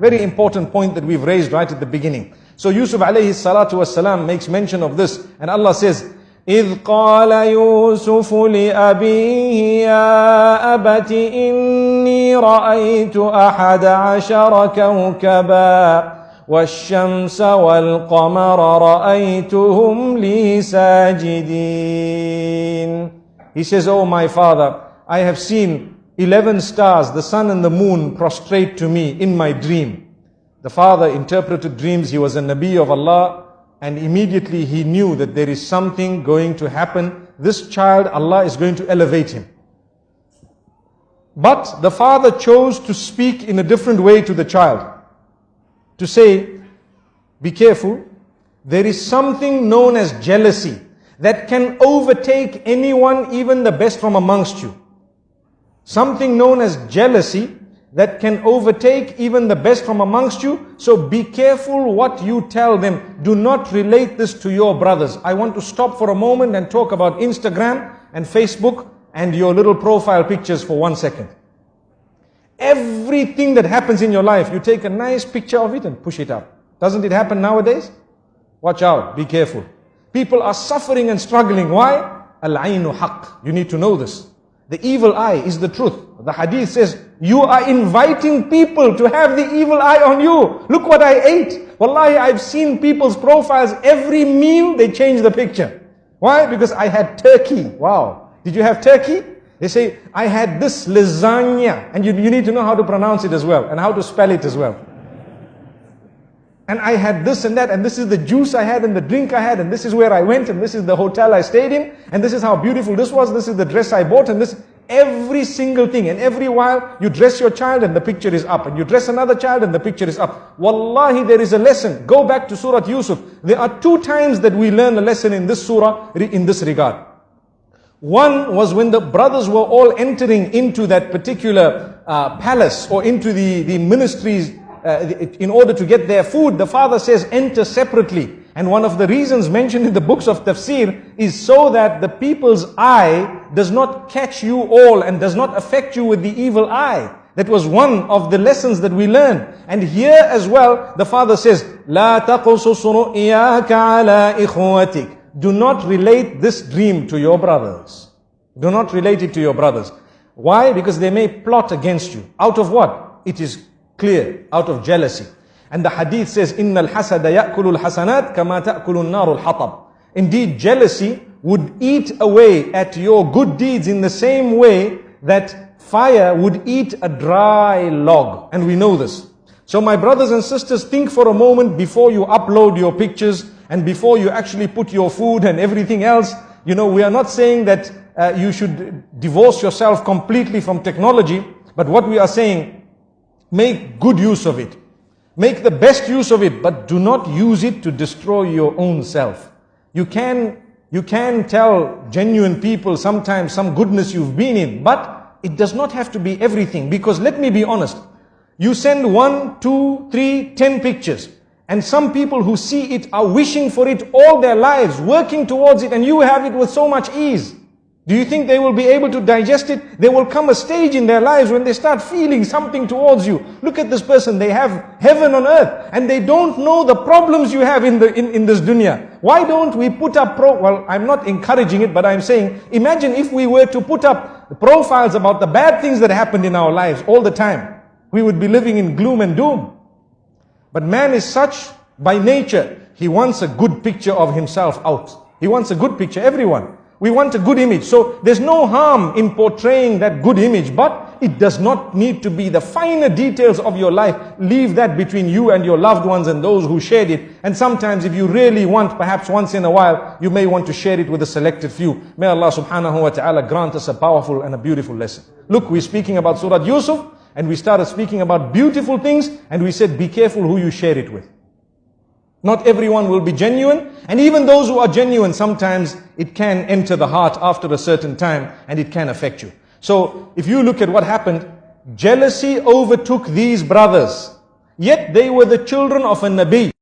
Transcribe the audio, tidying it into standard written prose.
Very important point that we've raised right at the beginning. So Yusuf alayhi salatu wasalam makes mention of this, and Allah says, إِذْ قَالَ يُوسُفُ لِأَبِيهِ يَا أَبَتِ إِنِّي رَأَيْتُ أَحَدَ عَشَرَ كَوْكَبًا وَالشَّمْسَ وَالْقَمَرَ رَأَيْتُهُمْ لِي سَاجِدِينَ. He says, oh my father, I have seen 11 stars, the sun and the moon, prostrate to me in my dream. The father interpreted dreams. He was a Nabi of Allah, and immediately he knew that there is something going to happen. This child, Allah is going to elevate him. But the father chose to speak in a different way to the child. To say, be careful, there is something known as jealousy that can overtake anyone, even the best from amongst you. Something known as jealousy that can overtake even the best from amongst you. So be careful what you tell them. Do not relate this to your brothers. I want to stop for a moment and talk about Instagram and Facebook and your little profile pictures for 1 second. Everything that happens in your life, you take a nice picture of it and push it up. Doesn't it happen nowadays? Watch out, be careful. People are suffering and struggling. Why? Al-aynu haqq. You need to know this. The evil eye is the truth. The hadith says, you are inviting people to have the evil eye on you. Look what I ate. Wallahi, I've seen people's profiles. Every meal, they change the picture. Why? Because I had turkey. Wow. Did you have turkey? They say, I had this lasagna. And you need to know how to pronounce it as well, and how to spell it as well. And I had this and that, and this is the juice I had, and the drink I had, and this is where I went, and this is the hotel I stayed in, and this is how beautiful this was, this is the dress I bought, and this, every single thing. And every while, you dress your child and the picture is up, and you dress another child and the picture is up. Wallahi, there is a lesson. Go back to Surah Yusuf. There are 2 times that we learn a lesson in this surah, in this regard. One was when the brothers were all entering into that particular palace, or into the ministries, in order to get their food. The father says, enter separately. And one of the reasons mentioned in the books of tafsir is so that the people's eye does not catch you all and does not affect you with the evil eye. That was one of the lessons that we learned. And here as well, the father says, لا تقصص رؤياك على إخوتك. Do not relate this dream to your brothers. Do not relate it to your brothers. Why? Because they may plot against you. Out of what? It is clear, out of jealousy. And the hadith says, إِنَّ الْحَسَدَ يَأْكُلُ الْحَسَنَاتِ كَمَا تَأْكُلُ النَّارُ الْحَطَبِ. Indeed, jealousy would eat away at your good deeds in the same way that fire would eat a dry log. And we know this. So my brothers and sisters, think for a moment before you upload your pictures and before you actually put your food and everything else. You know, we are not saying that you should divorce yourself completely from technology, but what we are saying, make good use of it. Make the best use of it, but do not use it to destroy your own self. You can tell genuine people sometimes some goodness you've been in, but it does not have to be everything. Because let me be honest, you send 1, 2, 3, 10 pictures, and some people who see it are wishing for it all their lives, working towards it, and you have it with so much ease. Do you think they will be able to digest it? There will come a stage in their lives when they start feeling something towards you. Look at this person, they have heaven on earth, and they don't know the problems you have in this dunya. Why don't we put up well, I'm not encouraging it, but I'm saying, imagine if we were to put up profiles about the bad things that happened in our lives all the time. We would be living in gloom and doom. But man is such by nature, he wants a good picture of himself out. He wants a good picture, everyone. We want a good image. So there's no harm in portraying that good image, but it does not need to be the finer details of your life. Leave that between you and your loved ones and those who shared it. And sometimes if you really want, perhaps once in a while, you may want to share it with a selected few. May Allah subhanahu wa ta'ala grant us a powerful and a beautiful lesson. Look, we're speaking about Surah Yusuf, and we started speaking about beautiful things, and we said, be careful who you share it with. Not everyone will be genuine, and even those who are genuine, sometimes it can enter the heart after a certain time, and it can affect you. So, if you look at what happened, jealousy overtook these brothers, yet they were the children of a Nabi.